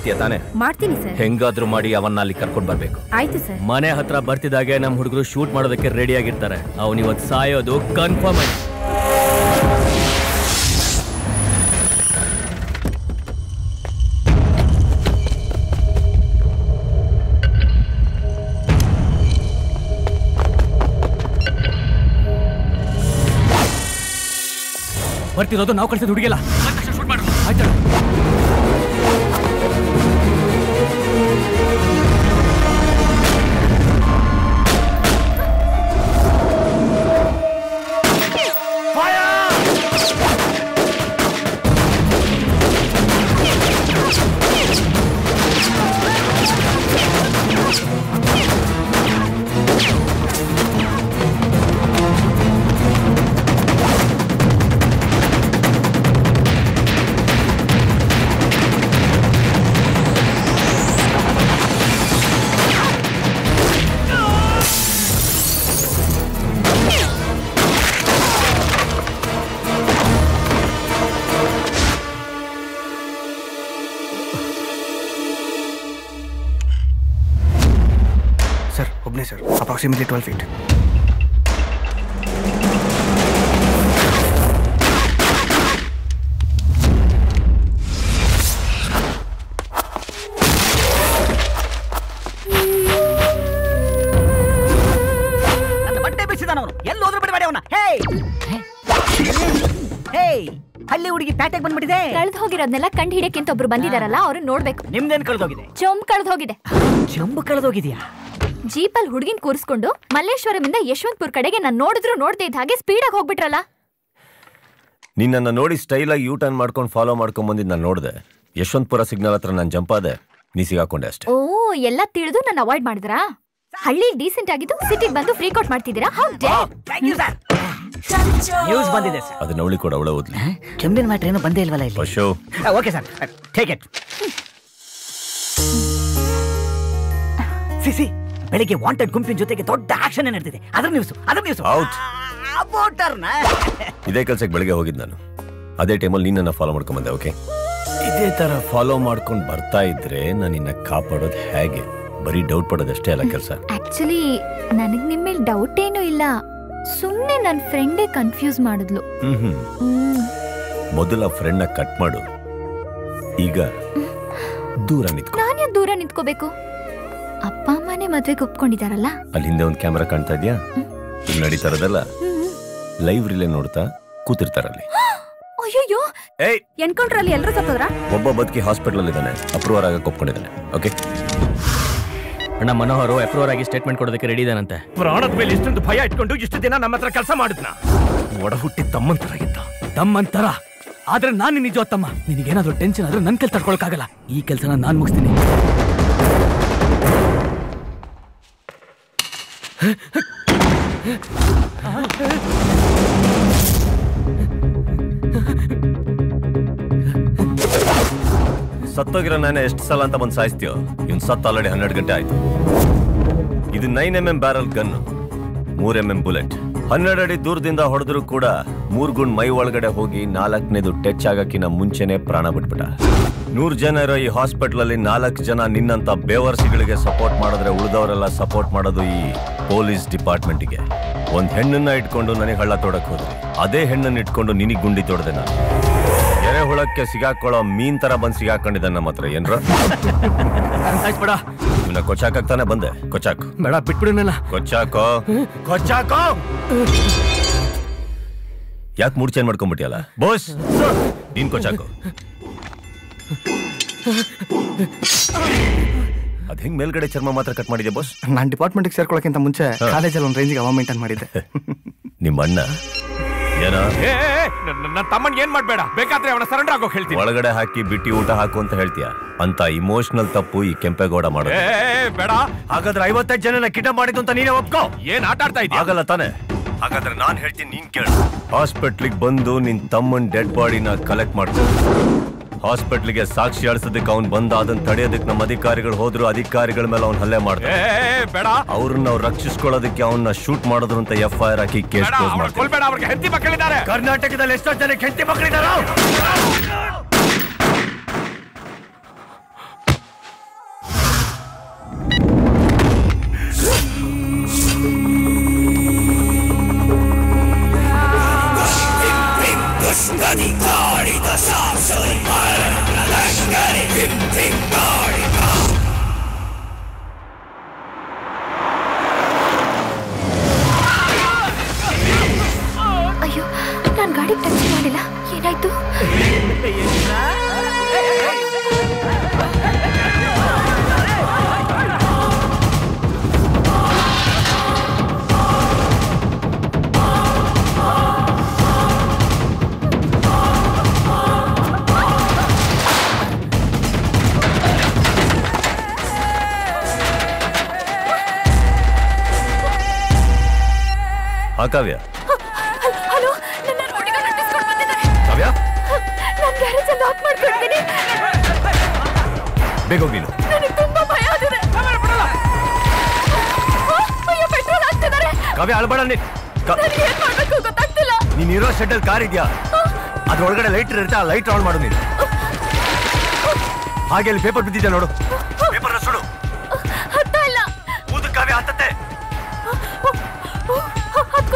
ಮಾಡ್ತೀಯ ತಾನೆ? ಮಾಡ್ತೀನಿ ಸರ್. ಹೆಂಗಾದ್ರೂ ಮಾಡಿ ಅವನ್ನ ಅಲ್ಲಿ ಕರ್ಕೊಂಡ್ ಬರ್ಬೇಕು. ಆಯ್ತು ಸರ್. ಮನೆ ಹತ್ರ ಬರ್ತಿದ್ದಾಗೆ ನಮ್ಮ ಹುಡುಗರು ಶೂಟ್ ಮಾಡೋದಕ್ಕೆ ರೆಡಿ ಆಗಿರ್ತಾರೆ. ಅವನು ಇವತ್ತು ಸಾಯೋದು ಕನ್ಫರ್ಮ್ ಆಯ್ತು. ಬರ್ತಿರೋದು ನಾವು ಕಳಿಸಿದ ಹುಡುಗಿಲ್ಲ. ಶೂಟ್ ಮಾಡು. ಆಯ್ತು. Sir, approximately 12 feet. ನನ್ನ ಬಟ್ಟೆ ಬಿಸಿದಾನವನು ಎಲ್ಲಿ ಹೋದ್ರು ಬಿಡಬೇಡಿ ಅವನ. ಹಳ್ಳಿ ಹುಡುಗಿ ಪ್ಯಾಟೆಗೆ ಬಂದ್ಬಿಟ್ಟಿದೆ. ಕಳ್ದು ಹೋಗಿರೋದ್ನೆಲ್ಲ ಕಂಡು ಹಿಡಿಯಕ್ಕಿಂತ ಒಬ್ರು ಬಂದಿದಾರಲ್ಲ, ಅವ್ರು ನೋಡ್ಬೇಕು. ನಿಮ್ದೇನ್ ಕಳ್ದೋಗಿದೆ? ಚೊಂಬ್ ಕಳ್ದೋಗಿದೆ. ಚೊಂಬು ಕಳ್ದೋಗಿದ್ಯಾ? ಜೀಪಲ್ ಹುಡುಗಿನ ಕೂರಿಸ್ಕೊಂಡು ಮಲ್ಲೇಶ್ವರಮಿಂದ ಯಶವಂತಪುರ ಕಡೆಗೆ ನಾನು ನೋಡಿದ್ರು ನೋಡ್ದೆ ಇದ್ದ ಹಾಗೆ ಸ್ಪೀಡಾಗಿ ಹೋಗ್ಬಿಟ್ರಲ್ಲ. ನಿನ್ನ ನೋಡಿ ಸ್ಟೈಲಾಗಿ ಯೂ ಟರ್ನ್ ಮಾಡ್ಕೊಂಡು ಫಾಲೋ ಮಾಡ್ಕೊಂಡ್ ಬಂದಿದ್ದು ನಾನು ನೋಡಿದೆ. ಯಶವಂತಪುರ ಸಿಗ್ನಲ್ ಹತ್ರ ನಾನು ಜಂಪ್ ಆದೆ, ನೀ ಸಿಗಾಕೊಂಡೆ ಅಷ್ಟೇ. ಓ, ಎಲ್ಲ ತಿಳಿದು ನಾನು ಅವಾಯ್ಡ್ ಮಾಡಿದ್ರಾ? ಹಳ್ಳಿ ಡೀಸೆಂಟ್ ಆಗಿದ್ದು ಸಿಟಿಗೆ ಬಂದು ಫ್ರೀ ಕೋಟ್ ಮಾಡ್ತಿದ್ದೀರಾ? How dare. Thank you sir. News ಬಂದಿದೆ ಸರ್. ಅದನ್ನ ಅವಳಿ ಕೂಡ ಅವಳ ಓದ್ಲಿ. ಚಂಬಿನ ಮ್ಯಾಟ್ರ್ ಏನು ಬಂದೇ ಇಲ್ವಲ್ಲ ಇಲ್ಲಿ. ಪಶು. Okay sir, take it. CC ಬೆಳಿಗ್ಗೆ ವಾಂಟೆಡ್ ಗುಂಪಿನ ಜೊತೆಗೆ ದೊಡ್ಡ ಆಕ್ಷನ್ ನಡೆದಿದೆ. ಅದರ ನ್ಯೂಸ್ ಔಟ್. ಇದೇ ಕೆಲ್ಸಕ್ಕೆ ಬೆಳಿಗ್ಗೆ ಹೋಗಿದ್ದು ನಾನು. ಅದೇ ಟೈಮಲ್ಲಿ ನೀನ್ ನನ್ನ ಫಾಲೋ ಮಾಡ್ಕೊಂಡ್ ಬಂದೆ. ಓಕೆ, ಇದೇ ತರ ಫಾಲೋ ಮಾಡ್ಕೊಂಡು ಬರ್ತಾ ಇದ್ರೆ ನಾನು ನಿನ್ನ ಕಾಪಾಡೋದು ಹೇಗೆ? ಬರೀ ಡೌಟ್ ಪಡೋದಷ್ಟೇ ಅಲ್ಲ ಕೆಲಸ. ಆಕ್ಚುಲಿ ನನಗ್ ನಿಮ್ಮ ಮೇಲೆ ಡೌಟ್ ಏನೂ ಇಲ್ಲ, ಸುಮ್ನೆ ನನ್ನ ಫ್ರೆಂಡೇ ಕನ್ಫ್ಯೂಸ್ ಮಾಡಿದ್ಲು. ಮೊದಲ ಫ್ರೆಂಡ್ ನ ಕಟ್ ಮಾಡು, ಈಗ ದೂರ ನಿಂತ್ಕೊ. ನಾನೇ ದೂರ ನಿಂತ್ಕೋಬೇಕು? ಅಪ್ಪ ಅಮ್ಮನೇ ಮದ್ವೆಗೆ ಒಪ್ಕೊಂಡಿದಾರಲ್ಲ. ಅಲ್ಲಿ ಹಿಂದೆ ಒಂದು ಕ್ಯಾಮೆರಾ ಕಾಣ್ತಾ ಇದ್ಯಾ? ಇಲ್ಲಿ ನಡೀತಾ ಇರೋದಲ್ಲ ಲೈವ್ ರಿಲೇ ನೋಡ್ತಾ ಕೂತಿರ್ತಾರಲ್ಲಿ. ಅಯ್ಯೋ, ಎನ್ಕೌಂಟರ್ ಅಲ್ಲಿ ಎಲ್ಲರೂ ಸತ್ತೋದ್ರ? ಒಬ್ಬ ಬದುಕಿ ಹಾಸ್ಪಿಟಲ್ ಇದ್ದಾನೆ, ಅಪ್ರೂವರ್ ಆಗಕ್ಕೆ ಒಪ್ಕೊಂಡಿದ್ದಾನೆ. ಓಕೆ ಅಣ್ಣ, ಮನೋಹರ್ ಅಪ್ರೂವರ್ ಆಗಿ ಸ್ಟೇಟ್ಮೆಂಟ್ ಕೊಡೋದಕ್ಕೆ ರೆಡಿ ಇದಾನಂತೆ. ಪ್ರಾಣದ ಮೇಲೆ ಇಷ್ಟೊಂದು ಭಯ ಇಟ್ಕೊಂಡು ಇಷ್ಟು ದಿನ ನಮ್ಮ ಹತ್ರ ಕೆಲಸ ಮಾಡಿದ್ನ. ಒಡ ಹುಟ್ಟಿ ತಮ್ಮಂತರ. ಆದ್ರೆ ನಾನು ನಿಜ ತಮ್ಮ. ನಿನಗೇನಾದ್ರೂ ಟೆನ್ಷನ್ ಆದ್ರೆ ನನ್ ಕೆಲ್ ತಡ್ಕೊಳಕ್ಕಾಗಲ್ಲ. ಈ ಕೆಲಸನ ನಾನ್ ಮುಗಿಸ್ತೀನಿ. ಸತ್ತೋಗಿರೋ ನಾನೇ ಎಷ್ಟು ಸಲ ಅಂತ ಬಂದು ಸಾಯಿಸ್ತೀಯೋ? ಇವ್ನು ಸತ್ತು ಆಲ್ರೆಡಿ 12 ಗಂಟೆ ಆಯ್ತು. ಇದು 9mm barrel gun, 3mm bullet. 12 ಅಡಿ ದೂರದಿಂದ ಹೊಡೆದ್ರು ಕೂಡ 3 ಗುಂಡ್ ಮೈ ಒಳಗಡೆ ಹೋಗಿ 4ನೇದು ಟಚ್ ಆಗಕ್ಕಿನ ಮುಂಚೆನೆ ಪ್ರಾಣ ಬಿಟ್ಬಿಟ್ಟ. 100 ಜನ ಇರೋ ಈ ಹಾಸ್ಪಿಟಲ್ ಅಲ್ಲಿ 4 ಜನ ನಿನ್ನಂತ ಬೇವರ್ಸಿಗಳಿಗೆ ಸಪೋರ್ಟ್ ಮಾಡಿದ್ರೆ ಉಳಿದವರೆಲ್ಲ ಸಪೋರ್ಟ್ ಮಾಡೋದು ಈ ಪೊಲೀಸ್ ಡಿಪಾರ್ಟ್ಮೆಂಟ್ಗೆ. ಒಂದ್ ಹೆಣ್ಣನ್ನ ಇಟ್ಕೊಂಡು ನನಗೆ ಹಳ್ಳ ತೋಡಕ್ ಹೋದ್ರಿ, ಅದೇ ಹೆಣ್ಣನ್ನ ಇಟ್ಕೊಂಡು ನಿನಗ್ ಗುಂಡಿ ತೋಡ್ದೆ ನಾನು. ಎರೆಹುಳಕ್ಕೆ ಸಿಗಾಕೊಳ್ಳೋ ಮೀನ್ ತರ ಬಂದ್ ಸಿಗಾಕೊಂಡಿದ್ದ ನಮ್ಮ ಹತ್ರ. ಏನ್ರ ಇವನ್ನ ಕೊಚ್ಚಾಕಾಗ್ತಾನೆ ಬಂದೆ. ಕೊಚ್ಚಾಕು ಬೇಡ, ಬಿಟ್ಬಿಡು ನನ್ನ. ಕೊಚ್ಚಾಕೋ. ಯಾಕೆ ಮೂಡ್ ಚೇಂಜ್ ಮಾಡ್ಕೊಂಡ್ಬಿಟ್ಟಿಯಲ್ಲ ಬೋಸ್? ನೀನ್ ಕೊಚ್ಚಾಕೋ. ಅದ್ ಹೆಂಗ್ ಮೇಲ್ಗಡೆ ಚರ್ಮ ಮಾತ್ರ ಕಟ್ ಮಾಡಿದೆ ಬೋಸ್? ನಾನು ಡಿಪಾರ್ಟ್ಮೆಂಟ್ಗೆ ಸೇರ್ಕೊಳ್ಳೋಕ್ಕಿಂತ ಮುಂಚೆ ಕಾಲೇಜಲ್ಲಿ ಒಂದು ರೇಂಜಿಗೆ ಅವ ಮೇಂಟೈನ್ ಮಾಡಿದ್ದೆ. ನಿಮ್ಮ ಅಣ್ಣ ಏನ? ನನ್ನ ತಮ್ಮನ್ ಏನ್ ಮಾಡ್ಬೇಡ, ಬೇಕಾದ್ರೆ ಅವನ ಸರೆಂಡರ್ ಆಗೋಕ್ ಹೇಳ್ತೀನಿ. ಒಳಗಡೆ ಹಾಕಿ ಬಿಟ್ಟಿ ಊಟ ಹಾಕು ಅಂತ ಹೇಳ್ತೀಯ. ಅಂತ ಇಮೋಷನಲ್ ತಪ್ಪು ಈ ಕೆಂಪೇಗೌಡ ಮಾಡೋದು ಬೇಡ. ಹಾಗಾದ್ರೆ 55 ಜನನ ಕಿಡ್ನಾಪ್ ಮಾಡಿದ್ದು ಅಂತ ನೀನೇ ಒಪ್ಕೋ. ಏನ್ ಆಟ ಆಡ್ತಾ ಇದ್ದೀಯ? ಆಗಲ್ಲ ತಾನೆ? ಹಾಗಾದ್ರೆ ನಾನ್ ಹೇಳ್ತೀನಿ, ನೀನ್ ಕೇಳು. ಹಾಸ್ಪಿಟ್ಲಿಗೆ ಬಂದು ನಿನ್ ತಮ್ಮನ್ ಡೆಡ್ ಬಾಡಿನ ಕಲೆಕ್ಟ್ ಮಾಡ್ಕೊ. ಹಾಸ್ಪಿಟ್ಲಿಗೆ ಸಾಕ್ಷಿ ಆಡ್ಸೋದಕ್ಕೆ ಅವ್ನು ಬಂದ, ಅದನ್ನ ತಡೆಯೋದಕ್ಕೆ ನಮ್ಮ ಅಧಿಕಾರಿಗಳು ಹೋದ್ರು, ಅಧಿಕಾರಿಗಳ ಮೇಲೆ ಅವ್ನು ಹಲ್ಲೆ ಮಾಡ್ತಾರೆ. ಬೇಡ, ಅವ್ರನ್ನ ಅವ್ರು ರಕ್ಷಿಸ್ಕೊಳ್ಳೋದಕ್ಕೆ ಅವನ್ನ ಶೂಟ್ ಮಾಡಿದ್ರು ಅಂತ FIR ಹಾಕಿ ಕೇಸ್ ಕ್ಲೋಸ್ ಮಾಡ್ತಾರೆ. ಅವ್ರಿಗೆ ಹೆಂಡತಿ ಮಕ್ಕಳಿದ್ದಾರೆ. ಕರ್ನಾಟಕದಲ್ಲಿ ಎಷ್ಟೋ ಜನಕ್ಕೆ ಹೆಂಡತಿ ಮಕ್ಕಳಿದ್ದಾರೆ. ಕಾವ್ಯ. ಹಲೋ, ನನ್ನ ಹುಡುಗ ನಟಿಸ್ಕೊಂಡು ಬಂದಿದ್ದಾರೆ. ಕಾವ್ಯ ನಾನು ಗ್ಯಾರೇಜ್ ಅಲ್ಲಿ ಲಾಕ್ ಮಾಡ್ಕೊಂಡಿದ್ದೀನಿ. ಬೇಗ ಹೋಗಿ ನೀನು. ನನಗೆ ತುಂಬಾ ಭಯ ಆಗಿದೆ. ಅಯ್ಯೋ, ಪೆಟ್ರೋಲ್ ಹಾಕ್ತಿದ್ದಾರೆ. ಕಾವ್ಯ ಅಳ್ಬೇಡ. ನನಗೆ ಏನ್ ಮಾಡ್ಬೇಕು ಗೊತ್ತಾಗ್ತಿಲ್ಲ. ನೀನಿರೋ ಶೆಡ್ ಅಲ್ಲಿ ಕಾರ್ ಇದೆಯಾ? ಅದ್ರೊಳಗಡೆ ಲೈಟ್ ಇರುತ್ತೆ, ಆ ಲೈಟ್ ಆನ್ ಮಾಡು ನೀನು. ಹಾಗೆ ಅಲ್ಲಿ ಪೇಪರ್ ಬಿದ್ದಿದೆ ನೋಡು, ಪೇಪರ್ ಸುಡು. ಹತ್ತ ಇಲ್ಲ. ಊದು ಕಾವ್ಯ, ಹತ್ತತ್ತೆ.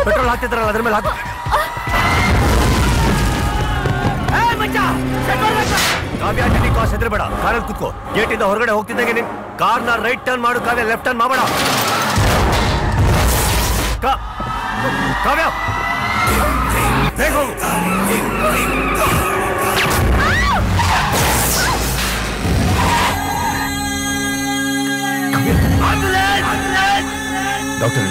ಪೆಟ್ರೋಲ್ ಹಾಕ್ತಿದ್ರಲ್ಲ ಅದ್ರ ಮೇಲೆ ಹಾಕು. ಕಾವ್ಯ ನೀ ಕಾಸ್ ಹೆದರ್ಬೇಡ, ಕಾರಲ್ಲಿ ಕುತ್ಕೋ. ಗೇಟ್ ಇಂದ ಹೊರಗಡೆ ಹೋಗ್ತಿದ್ದಂಗೆ ನೀನ್ ಕಾರ್ನ ರೈಟ್ ಟರ್ನ್ ಮಾಡು ಕಾವ್ಯ, ಲೆಫ್ಟ್ ಟರ್ನ್ ಮಾಡಬೇಡ. ಕಾವ್ಯ ಬೇಗ ಹೋಗು. ಡಾಕ್ಟರ್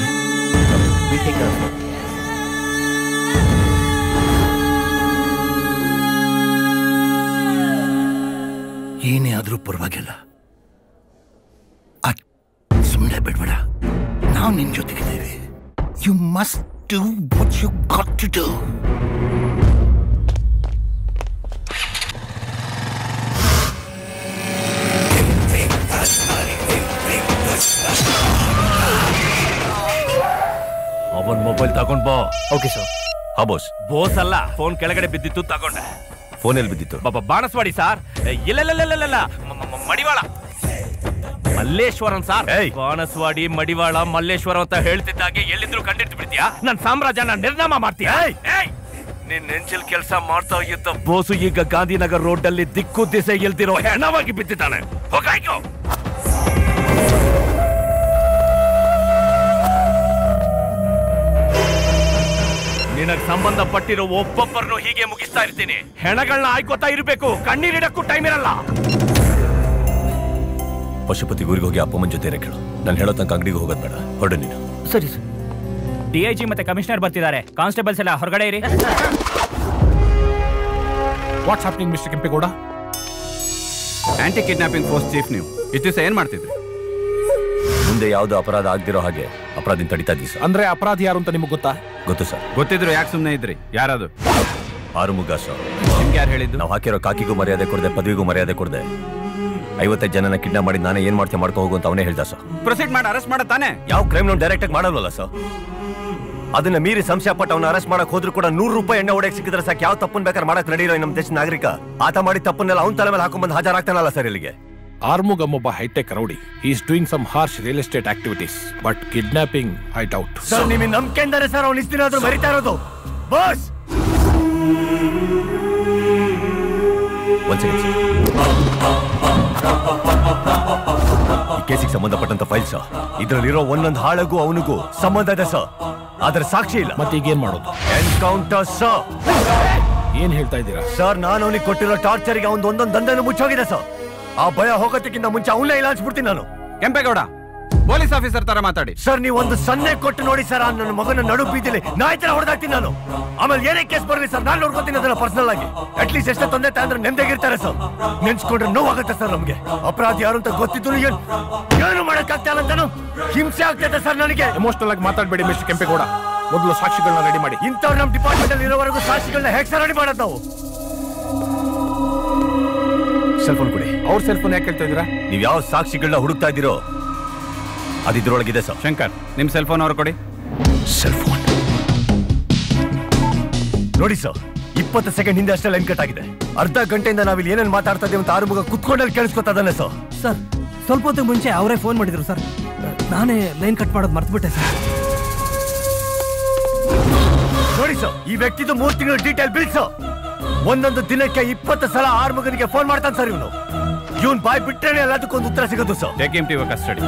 ಏನೇ ಆದ್ರೂ ಪರವಾಗಿಲ್ಲ, ಸುಮ್ಮನೆ ಬಿಡ್ಬೇಡ. ನಾವು ನಿನ್ ಜೊತೆಗಿದ್ದೇವೆ. You must do what you got to do. ಅವನ್ ಮೊಬೈಲ್ ತಗೊಂಡ್ ಬಾ. Okay sir. ಹಾ ಬೋಸ್. ಬೋಸ್ ಅಲ್ಲ, ಫೋನ್ ಕೆಳಗಡೆ ಬಿದ್ದಿತ್ತು, ತಗೊಂಡೆ. ಫೋನ್ ಎಲ್ಲಿ ಬಿದ್ದಿತ್ತು? ಬಾಣಸ್ವಾಡಿ ಸಾರ್. ಇಲ್ಲ ಮಡಿವಾಳ ಮಲ್ಲೇಶ್ವರಂ ಸಾರ್. ಬಾಣಸ್ವಾಡಿ ಮಡಿವಾಳ ಮಲ್ಲೇಶ್ವರಂ ಅಂತ ಹೇಳ್ತಿದ್ದಾಗೆ ಎಲ್ಲಿದ್ರು ಕಂಡಿಡ್ತು ಬಿಡ್ತೀಯಾ? ನನ್ ಸಾಮ್ರಾಜ್ಯನ ನಿರ್ನಾಮ ಮಾಡ್ತೀಯ? ನಿನ್ ನೆಂಚಲ್ ಕೆಲಸ ಮಾಡ್ತಾ ಇದ್ದ ಬೋಸು ಈಗ ಗಾಂಧಿನಗರ್ ರೋಡ್ ಅಲ್ಲಿ ದಿಕ್ಕು ದಿಸೆ ಇಲ್ದಿರೋ ಹೆಣವಾಗಿ ಬಿದ್ದಿದ್ದಾನೆ. ಹೋಗಾಯ್ತು. ನಿನಗ್ ಸಂಬಂಧಪಟ್ಟಿರೋ ಒಬ್ಬೊಬ್ಬರನ್ನು ಹೀಗೆ ಮುಗಿಸ್ತಾ ಇರ್ತೀನಿ. ಹೆಣಗಳನ್ನ ಆಯ್ಕೋತಾ ಇರ್ಬೇಕು, ಕಣ್ಣೀರಿಡಕ್ಕೂ ಟೈಮ್ ಇರಲ್ಲ. ಪಶುಪತಿ ಊರಿಗೆ ಹೋಗಿ ಅಪ್ಪಮ್ಮನ ಜೊತೆ ಕೇಳು. ನಾನು ಹೇಳೋ ತನಕ ಅಂಗಡಿಗೆ ಹೋಗೋದ್ ಬೇಡ, ಹೊರಡು ನೀನು. ಸರಿ ಸರ್. DIG ಮತ್ತೆ ಕಮಿಷನರ್ ಬರ್ತಿದ್ದಾರೆ. ಕಾನ್ಸ್ಟೇಬಲ್ಸ್ ಎಲ್ಲ ಹೊರಗಡೆ ಇರಿ. What's happening mister Kempegowda? Anti kidnapping force chief ನೀವು ಇಷ್ಟು ದಿವಸ ಏನ್ ಮಾಡ್ತಿದ್ರಿ? ಮುಂದೆ ಯಾವ್ದು ಅಪರಾಧ ಆಗದಿರೋ ಹಾಗೆ ಅಪರಾಧಿನ ತಡಿತಾ ಇದ್ದೀವಿ ಸರ್. ಅಂದ್ರೆ ಅಪರಾಧಿ ಯಾರು ಅಂತ ನಿಮಗೆ ಗೊತ್ತಾ? ಗೊತ್ತು ಸರ್. ಗೊತ್ತಿದ್ರು ಯಾಕೆ ಸುಮ್ಮನೆ ಇದ್ರಿ? ಯಾರದು? ಆರುಮುಗ ಸರ್. ನಿಮ್ಗೆ ಯಾರು ಹೇಳಿದ್ದು? ನಾವು ಹಾಕಿರೋ ಕಾಕಿಗೂ ಮರ್ಯಾದೆ ಕೊಡದೆ, ಪದವಿಗೂ ಮರ್ಯಾದೆ ಕೊಡದೆ 55 ಜನನ ಕಿಡ್ನಾಪ್ ಮಾಡಿ ನಾನೇ ಏನ್ ಮಾಡ್ತೀವಿ ಮಾಡ್ಕೊ ಹೋಗು ಅಂತ ಅವನೇ ಹೇಳ್ದ ಸರ್. ಪ್ರೊಸೀಡ್ ಮಾಡಿ ಅರೆಸ್ಟ್ ಮಾಡ ತಾನೆ? ಯಾವ ಕ್ರೈಮ್ ನಾವು ಡೈರೆಕ್ಟ್ ಆಗಿ ಮಾಡಲ್ವಲ್ಲ ಸರ್. ಅದನ್ನ ಮೀರಿ ಸಂಶಯ ಪಟ್ಟು ಅವನ್ನ ಅರೆಸ್ಟ್ ಮಾಡಕ್ ಹೋದ್ರು ಕೂಡ 100 ರೂಪಾಯಿ ಎಣ್ಣೆ ಹೊಡೆಯಕ್ಕೆ ಸಿಕ್ಕಿದ್ರೆ ಸಾಕು, ಯಾವ ತಪ್ಪನ್ ಬೇಕಾದ್ರೆ ಮಾಡಕ್ ನಡೆಯಿರೋ ನಮ್ಮ ದೇಶದ ನಾಗರಿಕ ಆತ ಮಾಡಿ ತಪ್ಪನ್ನೆಲ್ಲ ಅವ್ನ ತಲೆ ಮೇಲೆ ಹಾಕೊಂಡ್ಬಂದು ಹಾಜರಾಗ್ತಾನಲ್ಲ ಸರ್ ಇಲ್ಲಿಗೆ. ಆರ್ಮುಗಮ್ ಒಬ್ಬ hi-tech rowdy. He is doing some harsh real estate activities, but kidnapping I doubt. Sir ನಿಮಗೆ ನಂಬಿಕೆಯಿಂದಾನೆ ಸರ್ ಅವ್ನು ಇಷ್ಟಿನ ಆದ್ರೂ ಮರಿತಾ ಇರೋದು. ಬಾಸ್ ಒಂದ್ ಸೆಕೆಂಡ್ ಈ ಕೇಸಿಗೆ ಸಂಬಂಧಪಟ್ಟಂತ ಫೈಲ್ ಸರ್. ಇದರಲ್ಲಿರೋ ಒಂದೊಂದು ಹಾಳಗೂ ಅವನಿಗೂ ಸಂಬಂಧ ಇದೆ ಸರ್, ಆದ್ರೆ ಸಾಕ್ಷಿ ಇಲ್ಲ. ಮತ್ತೆ ಈಗ ಏನ್ ಮಾಡೋದು? Encounter sir. ಏನ್ ಹೇಳ್ತಾ ಇದ್ದೀರಾ ಸರ್? ನಾನು ಅವನಿಗೆ ಕೊಟ್ಟಿರೋ ಟಾರ್ಚರ್ಗೆ ಅವನು ಒಂದೊಂದು ದಂಧೆನೂ ಮುಚ್ಚೋಗಿದೆ ಸರ್. ಆ ಭಯ ಹೋಗೋದಕ್ಕಿಂತ ಮುಂಚೆ ಅವನ್ನೇ ಇಲ್ಲ ಅನ್ಸ್ಬಿಡ್ತೀನಿ ನಾನು. ಕೆಂಪೇಗೌಡ ಪೊಲೀಸ್ ಆಫೀಸರ್ ತರ ಮಾತಾಡಿ. ಸರ್ ನೀವು ಒಂದು ಸನ್ನೆ ಕೊಟ್ಟು ನೋಡಿ ಸರ್, ನನ್ನ ಮಗನ ನಡು ಬೀದಿಲಿ ನಾಯಿ ತರ ಹೊಡೆದಾಕ್ತೀನಿ ನಾನು. ಆಮೇಲೆ ಏನೇ ಕೇಸ್ ಬರಲಿ ಸರ್, ನಾನು ನೋಡ್ಕೊತೀನಿ ಅದನ್ನ ಪರ್ಸನಲ್ ಆಗಿ. ಅಟ್ಲೀಸ್ಟ್ ಎಷ್ಟೇ ತೊಂದರೆ ಅಂದ್ರೆ ನೆಮ್ಮದಿಗಿರ್ತಾರೆ ಸರ್. ನೆನ್ಸ್ಕೊಂಡ್ರೆ ನೋವಾಗುತ್ತೆ ಸರ್ ನಮ್ಗೆ. ಅಪರಾಧಿ ಯಾರು ಅಂತ ಗೊತ್ತಿದ್ರು ಏನು ಮಾಡಕ್ಕಾಗ್ತಾ ಅಂತಾನು ಹಿಂಸೆ ಆಗ್ತೈತೆ ಸರ್ ನನಗೆ. ಎಮೋಷನಲ್ ಆಗಿ ಮಾತಾಡಬೇಡಿ ಮಿಸ್ಟರ್ ಕೆಂಪೇಗೌಡ. ಮೊದಲು ಸಾಕ್ಷಿಗಳನ್ನ ರೆಡಿ ಮಾಡಿ. ಇಂಥವ್ರು ನಮ್ಮ ಡಿಪಾರ್ಟ್ಮೆಂಟ್ ಅಲ್ಲಿ ಇರೋವರೆಗೂ ಸಾಕ್ಷಿಗಳನ್ನ ಹೇಗೆ ಸರ್ ರೆಡಿ ಮಾಡೋದು ನಾವು? ಸೆಲ್ ಫೋನ್ ಕೊಡಿ. ಅವ್ರ ಸೆಲ್ ಫೋನ್ ಯಾಕೆ ಹೇಳ್ತಾ ಇದ್ದೀರಾ? ನೀವು ಯಾವ ಸಾಕ್ಷಿಗಳನ್ನ ಹುಡುಕ್ತಾ ಇದ್ದೀರೋ ಅದಿದ್ರೊಳಗಿದೆ ಸರ್. ಶಂಕರ್ ನಿಮ್ ಸೆಲ್ ಫೋನ್ ಅವ್ರು ಕೊಡಿ. ಸೆಲ್ ಫೋನ್ ನೋಡಿ ಸರ್, 20 ಸೆಕೆಂಡ್ ಹಿಂದೆ ಅಷ್ಟೇ ಲೈನ್ ಕಟ್ ಆಗಿದೆ. ಅರ್ಧ ಗಂಟೆಯಿಂದ ನಾವಿಲ್ಲಿ ಏನೇನು ಮಾತಾಡ್ತಾ ಇದ್ದೀವಿ ಅಂತ ಆರುಮುಗ ಕುತ್ಕೊಂಡಲ್ಲಿ ಕೇಳಿಸ್ಕೊತಾ ಇದ್ದಾನೆ ಸರ್. ಸರ್ ಸ್ವಲ್ಪ ಹೊತ್ತಿಗೆ ಮುಂಚೆ ಅವರೇ ಫೋನ್ ಮಾಡಿದ್ರು ಸರ್. ನಾನೇ ಲೈನ್ ಕಟ್ ಮಾಡೋದು ಮರ್ತ್ಬಿಟ್ಟೆ ಸರ್. ನೋಡಿ ಸರ್, ಈ ವ್ಯಕ್ತಿದು 3 ತಿಂಗಳು ಡೀಟೇಲ್ ಬಿಲ್ ಸರ್. ಒಂದೊಂದು ದಿನಕ್ಕೆ 20 ಸಲ ಆರುಮುಗನಿಗೆ ಫೋನ್ ಮಾಡ್ತಾನೆ ಸರ್ ಇವನು. ಇವನ್ ಬಾಯ್ ಬಿಟ್ರೇನೆ ಎಲ್ಲದಕ್ಕೊಂದು ಉತ್ತರ ಸಿಗೋದು sir. Take him to your custody.